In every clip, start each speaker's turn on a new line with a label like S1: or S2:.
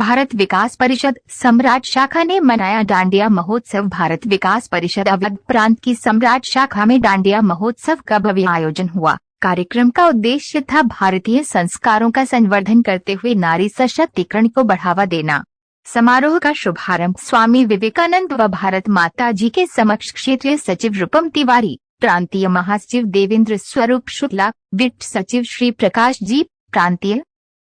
S1: भारत विकास परिषद सम्राट शाखा ने मनाया डांडिया महोत्सव। भारत विकास परिषद अवध प्रांत की सम्राट शाखा में डांडिया महोत्सव का भव्य आयोजन हुआ। कार्यक्रम का उद्देश्य था भारतीय संस्कारों का संवर्धन करते हुए नारी सशक्तिकरण को बढ़ावा देना। समारोह का शुभारंभ स्वामी विवेकानंद व भारत माता जी के समक्ष क्षेत्रीय सचिव रूपम तिवारी, प्रांतीय महासचिव देवेंद्र स्वरूप शुक्ला, वित्त सचिव श्री प्रकाश जी, प्रांतीय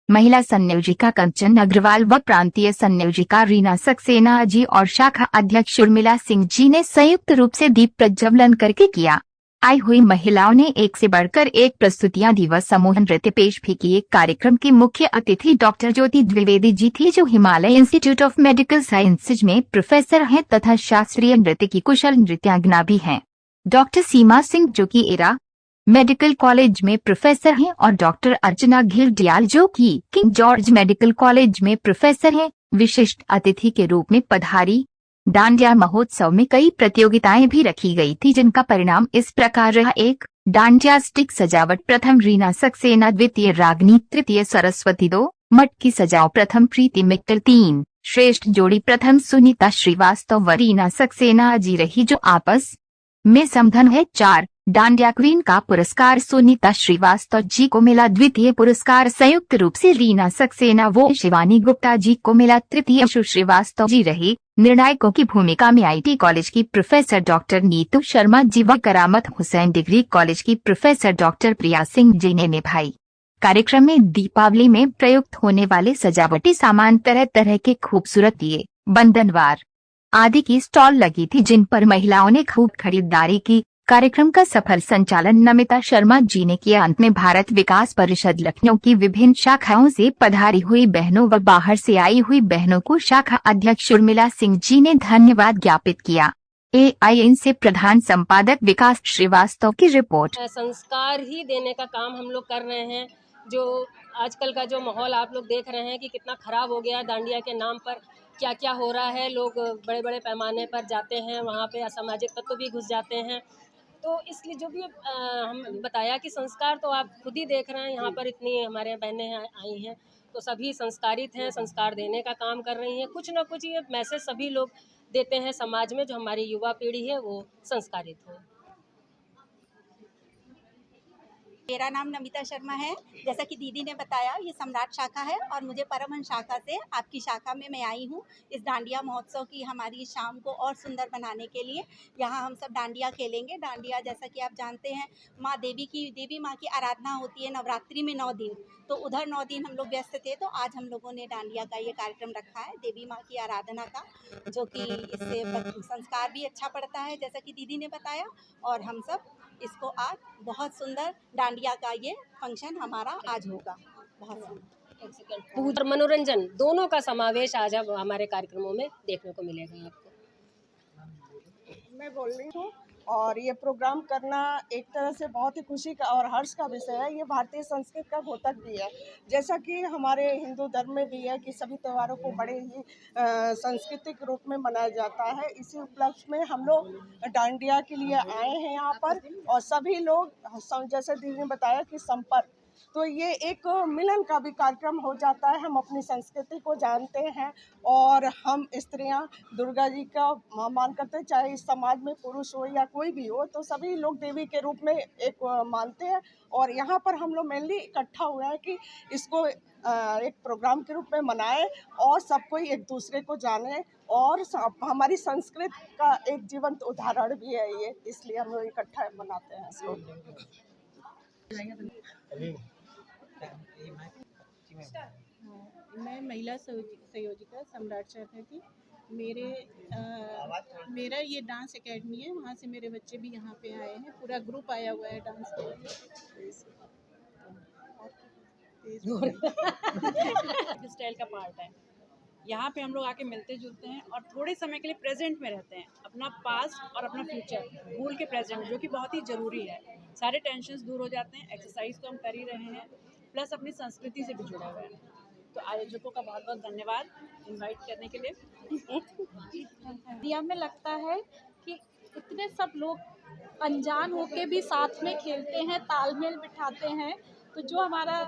S1: महिला संयोजिका कंचन अग्रवाल व प्रांतीय संयोजिका रीना सक्सेना जी और शाखा अध्यक्ष उर्मिला सिंह जी ने संयुक्त रूप से दीप प्रज्वलन करके किया। आई हुई महिलाओं ने एक से बढ़कर एक प्रस्तुतियां दी व समूह नृत्य पेश भी किए। कार्यक्रम की मुख्य अतिथि डॉक्टर ज्योति द्विवेदी जी थी, जो Himalaya institute of medical sciences में प्रोफेसर हैं तथा शास्त्रीय नृत्य की कुशल नृत्यांगना भी हैं। डॉक्टर सीमा सिंह, जो कि एरा मेडिकल कॉलेज में प्रोफेसर हैं, और डॉक्टर अर्चना घिल्डियाल, जो कि किंग जॉर्ज मेडिकल कॉलेज में प्रोफेसर हैं, विशिष्ट अतिथि के रूप में पधारी। डांडिया महोत्सव में कई प्रतियोगिताएं भी रखी गई थी, जिनका परिणाम इस प्रकार रहा। 1. डांडिया स्टिक सजावट प्रथम रीना सक्सेना, द्वितीय रागनी, तृतीय सरस्वती, 2. मटकी सजाओ प्रथम प्रीति मित्तल, 3. श्रेष्ठ जोड़ी प्रथम सुनीता श्रीवास्तव व रीना सक्सेना जी रही, जो आपस में समधन है। 4. डांडिया क्वीन का पुरस्कार सुनीता श्रीवास्तव जी को मिला, द्वितीय पुरस्कार संयुक्त रूप से रीना सक्सेना व शिवानी गुप्ता जी को मिला, तृतीय श्रीवास्तव जी रही। निर्णायकों की भूमिका में आईटी कॉलेज की प्रोफेसर डॉक्टर नीतू शर्मा जी व करामत हुसैन डिग्री कॉलेज की प्रोफेसर डॉक्टर प्रिया सिंह जी ने निभाई। कार्यक्रम में दीपावली में प्रयुक्त होने वाले सजावटी सामान, तरह तरह के खूबसूरत दिए, बंधनवार आदि की स्टॉल लगी थी, जिन पर महिलाओं ने खूब खरीदारी की। कार्यक्रम का सफल संचालन नमिता शर्मा जी ने किया। अंत में भारत विकास परिषद लखनऊ की विभिन्न शाखाओं से पधारी हुई बहनों व बाहर से आई हुई बहनों को शाखा अध्यक्ष उर्मिला सिंह जी ने धन्यवाद ज्ञापित किया। AIN से प्रधान संपादक विकास श्रीवास्तव की रिपोर्ट।
S2: संस्कार ही देने का काम हम लोग कर रहे हैं। जो आजकल का जो माहौल आप लोग देख रहे हैं कि कितना खराब हो गया, डांडिया के नाम पर क्या क्या हो रहा है। लोग बड़े बड़े पैमाने पर जाते हैं, वहाँ पे असामाजिक तत्व भी घुस जाते हैं। तो इसलिए जो भी हम बताया कि संस्कार तो आप खुद ही देख रहे हैं, यहाँ पर इतनी हमारे बहनें आई हैं तो सभी संस्कारित हैं, संस्कार देने का काम कर रही हैं। कुछ ना कुछ ये मैसेज सभी लोग देते हैं समाज में, जो हमारी युवा पीढ़ी है वो संस्कारित हो।
S3: मेरा नाम नमिता शर्मा है। जैसा कि दीदी ने बताया, ये सम्राट शाखा है और मुझे परमहंस शाखा से आपकी शाखा में मैं आई हूँ इस डांडिया महोत्सव की हमारी शाम को और सुंदर बनाने के लिए। यहाँ हम सब डांडिया खेलेंगे। डांडिया जैसा कि आप जानते हैं, माँ देवी माँ की आराधना होती है नवरात्रि में 9 दिन। तो उधर 9 दिन हम लोग व्यस्त थे, तो आज हम लोगों ने डांडिया का ये कार्यक्रम रखा है देवी माँ की आराधना का, जो कि इससे संस्कार भी अच्छा पड़ता है जैसा कि दीदी ने बताया। और हम सब इसको आज बहुत सुंदर डांडिया का ये फंक्शन हमारा आज होगा। बहुत सुंदर
S2: पूजा और मनोरंजन दोनों का समावेश आज अब हमारे कार्यक्रमों में देखने को मिलेगा आपको।
S4: मैं बोल रही हूँ, और ये प्रोग्राम करना एक तरह से बहुत ही खुशी का और हर्ष का विषय है। ये भारतीय संस्कृति का द्योतक भी है, जैसा कि हमारे हिंदू धर्म में भी है कि सभी त्योहारों को बड़े ही सांस्कृतिक रूप में मनाया जाता है। इसी उपलक्ष्य में हम लोग डांडिया के लिए आए हैं यहाँ पर, और सभी लोग जैसे दीदी ने बताया कि संपर्क, तो ये एक मिलन का भी कार्यक्रम हो जाता है। हम अपनी संस्कृति को जानते हैं और हम स्त्रियां दुर्गा जी का मान करते हैं, चाहे इस समाज में पुरुष हो या कोई भी हो, तो सभी लोग देवी के रूप में एक मानते हैं। और यहाँ पर हम लोग मेनली इकट्ठा हुए हैं कि इसको एक प्रोग्राम के रूप में मनाएं और सब कोई एक दूसरे को जाने, और हमारी संस्कृति का एक जीवंत उदाहरण भी है ये, इसलिए हम लोग इकट्ठा मनाते हैं इसको।
S5: मैं महिला संयोजिका सम्राट शाखा की। मेरा ये डांस एकेडमी है, वहाँ से मेरे बच्चे भी यहाँ पे आए हैं, पूरा ग्रुप आया हुआ है डांस के लिए।
S6: स्टाइल का पार्ट है। यहाँ पे हम लोग आके मिलते जुलते हैं और थोड़े समय के लिए प्रेजेंट में रहते हैं, अपना पास्ट और अपना फ्यूचर भूल के प्रेजेंट, जो कि बहुत ही ज़रूरी है। सारे टेंशन्स दूर हो जाते हैं। एक्सरसाइज तो हम कर ही रहे हैं, प्लस अपनी संस्कृति से भी जुड़े हुए हैं। तो आयोजकों का बहुत बहुत धन्यवाद इनवाइट करने के लिए।
S7: इंडिया में लगता है कि इतने सब लोग अनजान होके भी साथ में खेलते हैं, तालमेल बिठाते हैं। तो जो हमारा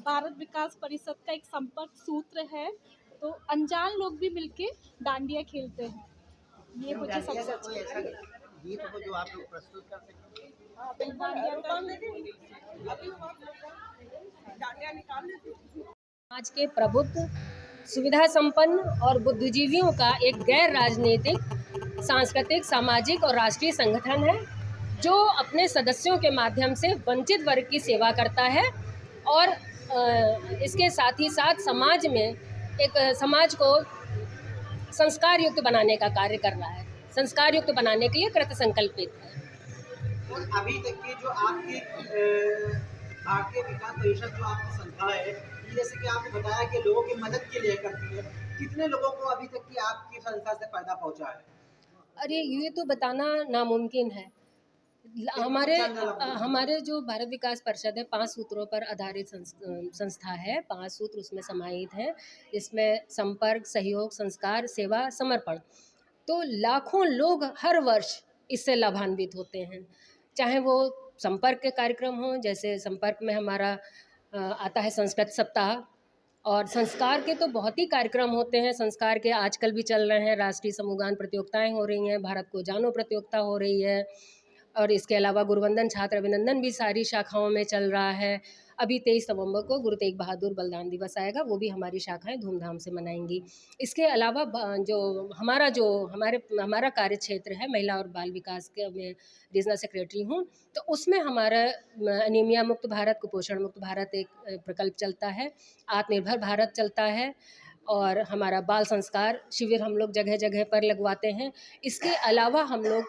S7: भारत विकास परिषद का एक संपर्क सूत्र है, तो अनजान लोग भी मिलके डांडिया खेलते हैं, ये मुझे सबसे अच्छा
S8: ऐसा
S7: लगता है।
S8: गीत हो जो आप लोग प्रस्तुत कर सकें?
S4: हाँ बिल्कुल, रुपाल दीदी, अभी आप डांडिया निकाल लेती।
S2: आज के प्रबुद्ध, सुविधा संपन्न और बुद्धिजीवियों का एक गैर राजनीतिक, सांस्कृतिक, सामाजिक और राष्ट्रीय संगठन है जो अपने सदस्यों के माध्यम से वंचित वर्ग की सेवा करता है और इसके साथ ही साथ समाज में एक समाज को संस्कार युक्त बनाने का कार्य कर रहा है, संस्कार युक्त बनाने के लिए कृत संकल्पित है।
S8: और अभी तक की जो आपकी भारतीय विकास परिषद जो आपकी संस्था है, जैसे कि आपने बताया कि लोगों की मदद के लिए करती है, कितने लोगों को अभी तक की आपकी संस्था से फायदा पहुंचा है?
S2: अरे ये तो बताना नामुमकिन है। हमारे जो भारत विकास परिषद है 5 सूत्रों पर आधारित संस्था है। 5 सूत्र उसमें समाहित हैं, इसमें संपर्क, सहयोग, संस्कार, सेवा, समर्पण। तो लाखों लोग हर वर्ष इससे लाभान्वित होते हैं, चाहे वो संपर्क के कार्यक्रम हों, जैसे संपर्क में हमारा आता है संस्कृत सप्ताह, और संस्कार के तो बहुत ही कार्यक्रम होते हैं। संस्कार के आजकल भी चल रहे हैं, राष्ट्रीय समूहगान प्रतियोगिताएं हो रही हैं, भारत को जानो प्रतियोगिता हो रही है, और इसके अलावा गुरुवंदन छात्र अभिनंदन भी सारी शाखाओं में चल रहा है। अभी 23 नवंबर को गुरु तेग बहादुर बलिदान दिवस आएगा, वो भी हमारी शाखाएं धूमधाम से मनाएंगी। इसके अलावा जो हमारा कार्य क्षेत्र है, महिला और बाल विकास के मैं रीजनल सेक्रेटरी हूँ, तो उसमें हमारा अनीमिया मुक्त भारत, कुपोषण मुक्त भारत एक प्रकल्प चलता है, आत्मनिर्भर भारत चलता है, और हमारा बाल संस्कार शिविर हम लोग जगह जगह पर लगवाते हैं। इसके अलावा हम लोग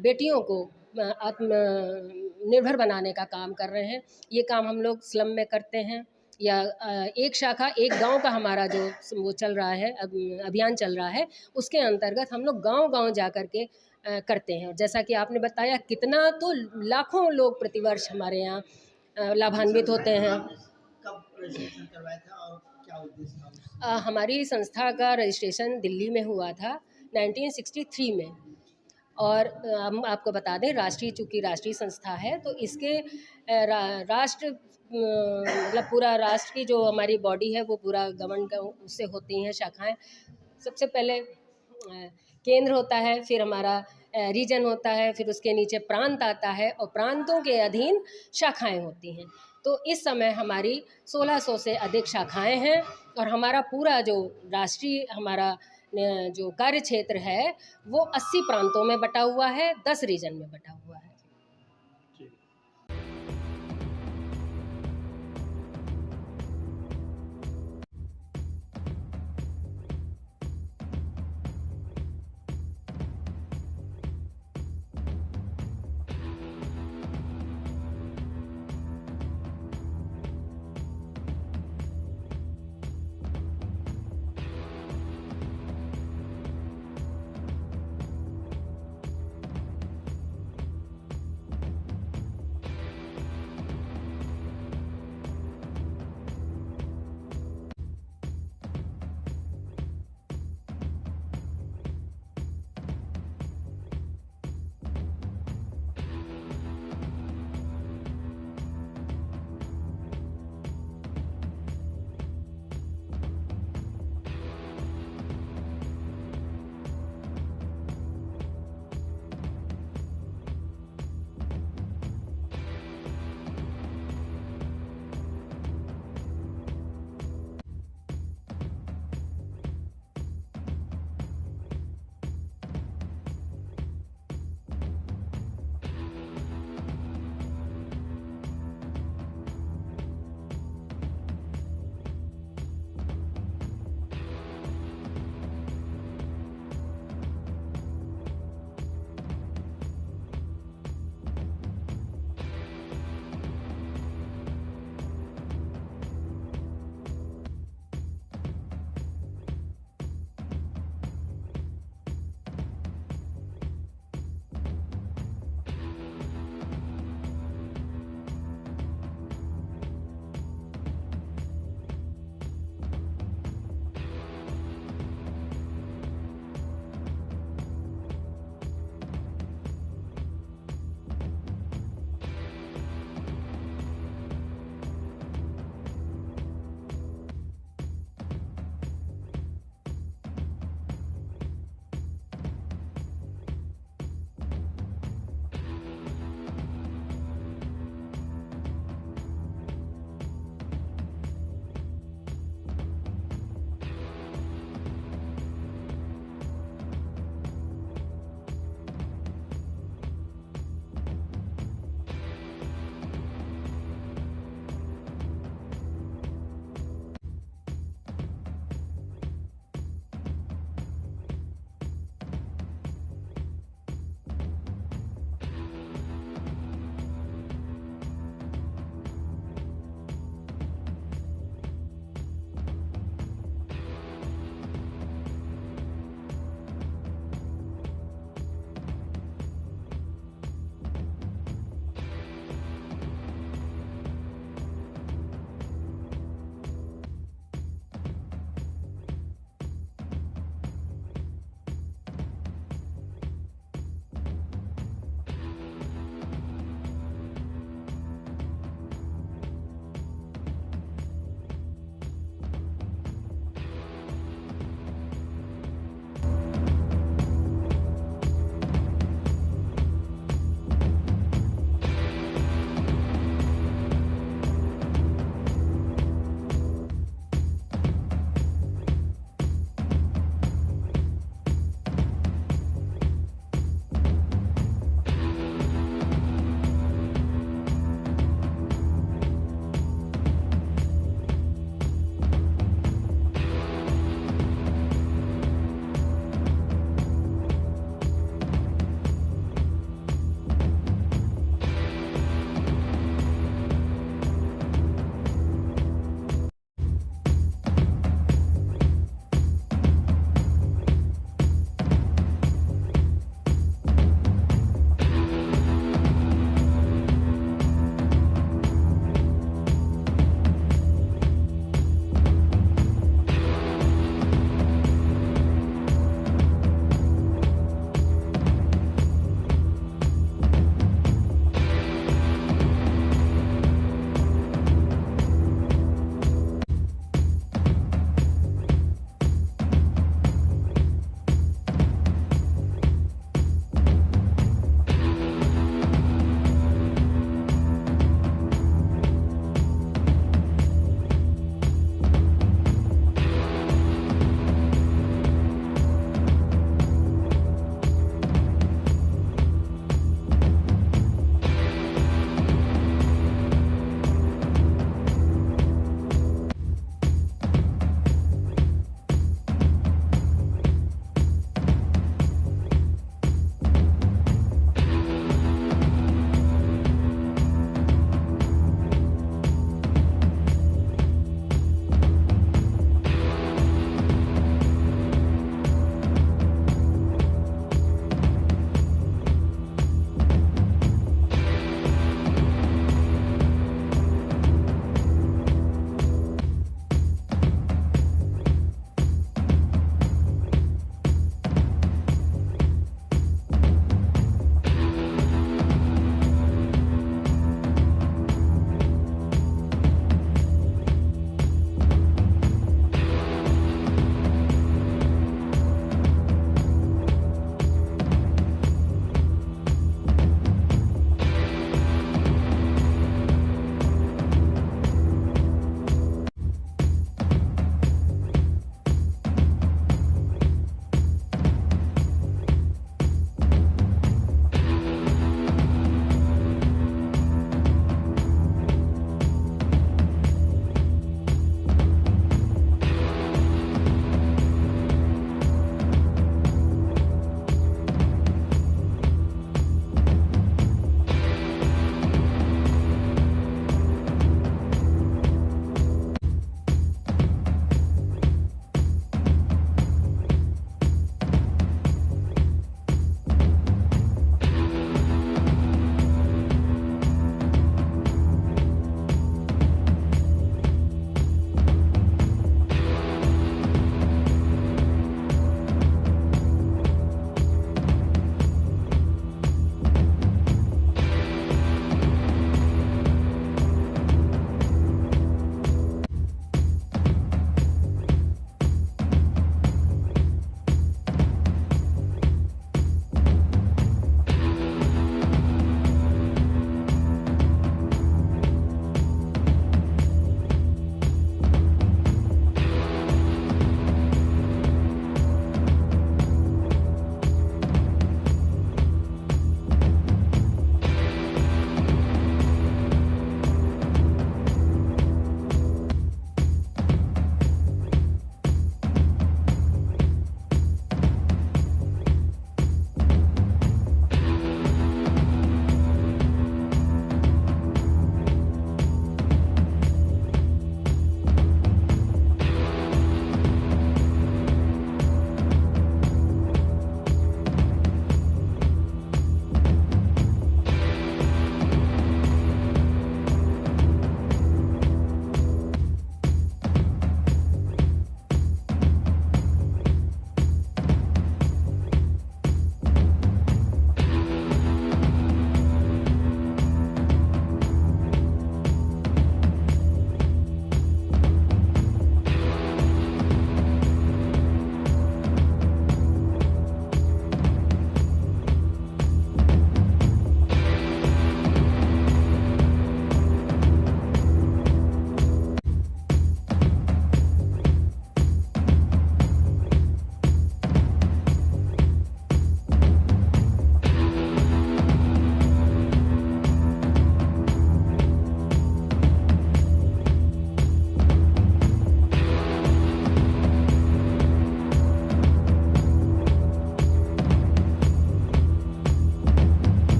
S2: बेटियों को आत्मनिर्भर बनाने का काम कर रहे हैं। ये काम हम लोग स्लम में करते हैं, या एक शाखा एक गांव का हमारा जो वो चल रहा है, अभियान चल रहा है, उसके अंतर्गत हम लोग गांव-गांव जा कर के करते हैं। और जैसा कि आपने बताया, कितना तो लाखों लोग प्रतिवर्ष हमारे यहाँ लाभान्वित होते हैं।
S8: कब रजिस्ट्रेशन करवाया था और क्या उद्देश्य था?
S2: हमारी संस्था का रजिस्ट्रेशन दिल्ली में हुआ था 1963 में। और हम आपको बता दें, चूँकि राष्ट्रीय संस्था है, तो इसके राष्ट्र मतलब पूरा राष्ट्र की जो हमारी बॉडी है वो पूरा गवर्न का उससे होती हैं शाखाएं। सबसे पहले केंद्र होता है, फिर हमारा रीजन होता है, फिर उसके नीचे प्रांत आता है, और प्रांतों के अधीन शाखाएं होती हैं। तो इस समय हमारी 1600 से अधिक शाखाएं हैं, और हमारा पूरा जो राष्ट्रीय हमारा जो कार्य क्षेत्र है वो 80 प्रांतों में बटा हुआ है, 10 रीजन में बटा हुआ है।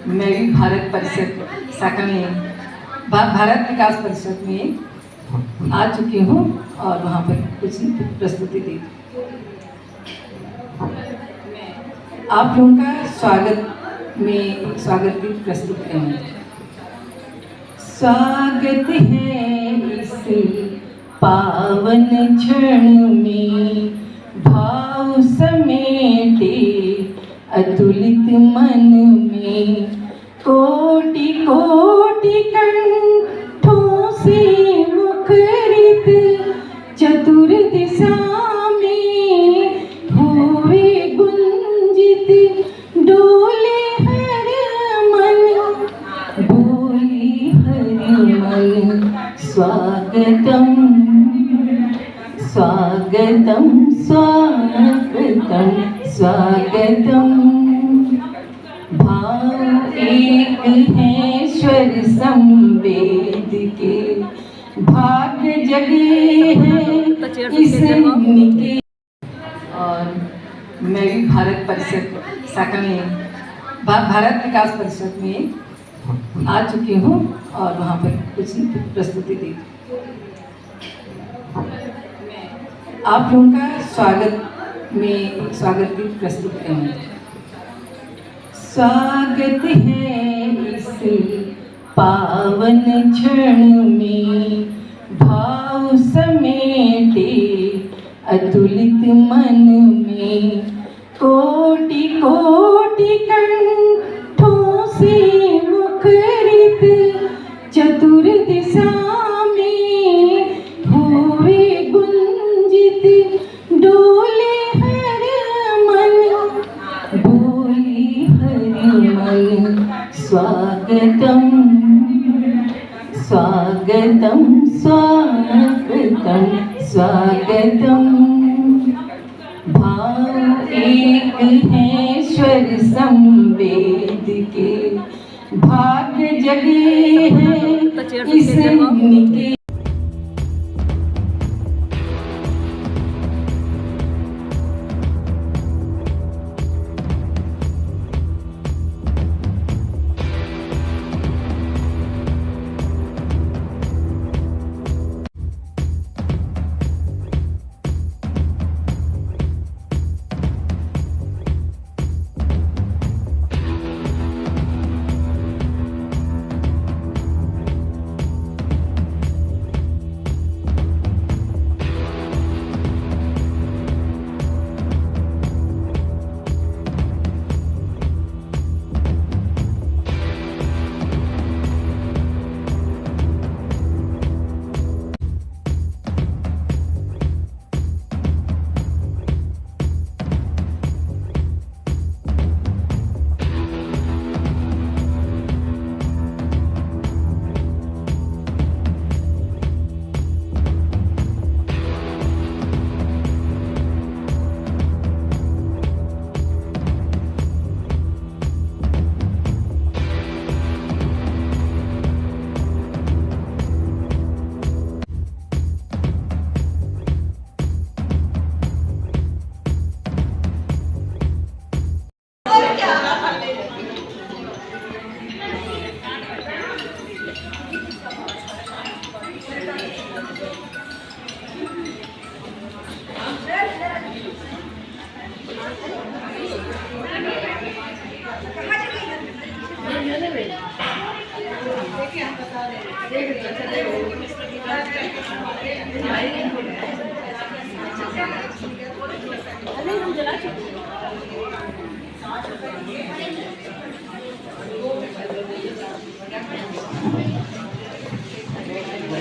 S9: मैं भी भारत परिषद शाखा में भारत विकास परिषद में आ चुकी हूँ और वहाँ पर कुछ प्रस्तुति दी। आप लोगों का स्वागत गीत प्रस्तुत करेंगे। स्वागत है इस पावन क्षण में, भाव समेटे अतुलित मन में, कोटि कोटि कंठों से मुखरित चतुर दिशा में हुए गुंजित, डोले हर मन, बोले हर मन, स्वागतम स्वागतम स्वागतम स्वागतम। भाव एक है स्वर संवेद के, भाग्य जगे हैं इस निके। और मैं भी भारत परिषद शाखा में भारत विकास परिषद में आ चुकी हूँ और वहाँ पर कुछ प्रस्तुति दी। आप लोगों का स्वागत गीत प्रस्तुत करेंगे। स्वागत है इस पावन क्षण में, भाव समेटे अतुलित मन में, कोटि कोटि कंठों से मुखरित चतुर दिशा में हुए गुंजित, डोले हर मन, बोले हर मन, स्वागतम स्वागतम स्वागतम स्वागतम। भाव एक है स्वर संवेद के, भाग्य जगे हैं इस निके।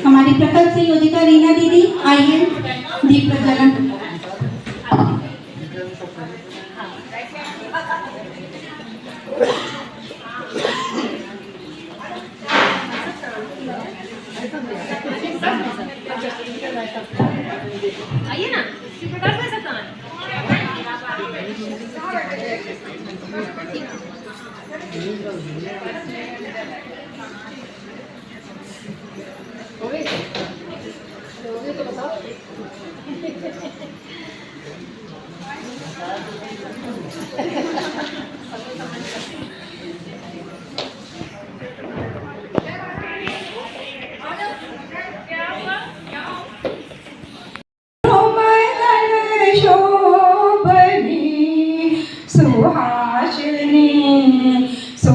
S3: हमारी प्रकल्प संयोजिका रीना दीदी आइए दीप प्रज्वलन।
S2: आइए ना, प्रकाश भाई सकता है।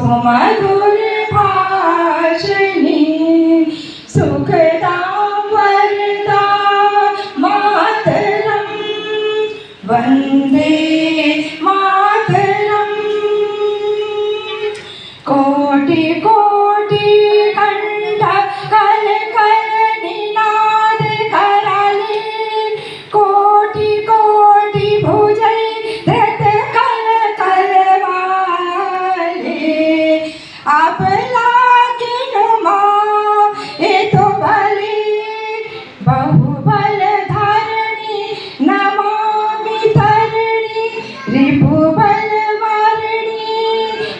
S9: सुमधुर भाषिणी सुखदा वरदा मातरम वंदे मातरम। कोटि कोटि कंठ कल कल निनाद कराले, कोटि कोटि भुजै धृत कल करवाले। आप लागिन माँ ये तो भले बहुबल धारणी, नमामि धरणी रिपुबल वारिणी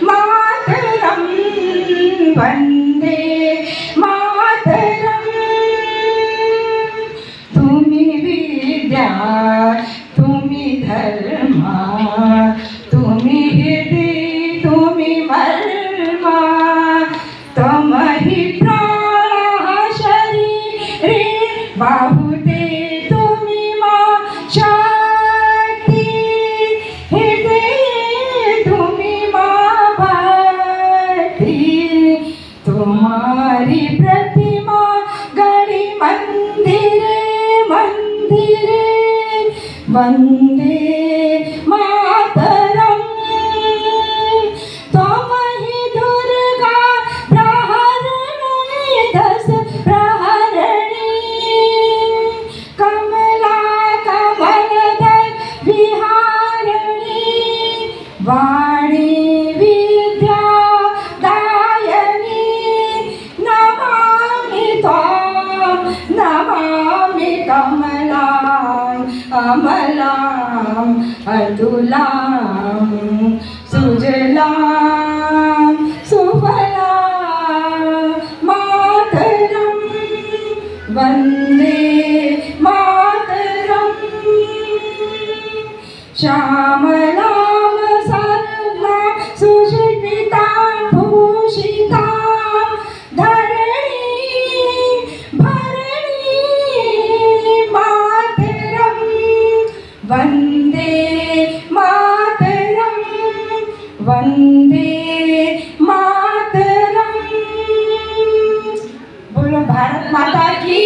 S9: मातरम वंदे मातरम। तुम्ही विद्या तुम्ही धर्मा तुम्ही हृदय तुम्ही मर्मा, तमहि प्राण शरीरे बाहुते तुम्ही मा शक्ती, हृदय तुम्ही मा भक्ती। तुम्हारी प्रतिमा गढ़ी मंदिरे मंदिरे वंदे मातरम। त्वमहि दुर्गा प्रहरणी दश प्रहरणी, कमला कमलदल विहारिणी वाणी विद्या दायिनी। नमामि त्वां नमामि कमलां अमलां अतुलां सुजलां सुफलां मातरं वन्दे मातरम्। श्यामलां सरलां सुशीलितां भूषितां धरणी भरणी मातरं वन्दे मातरं वन्दे मातरं। बोलो भारत माता की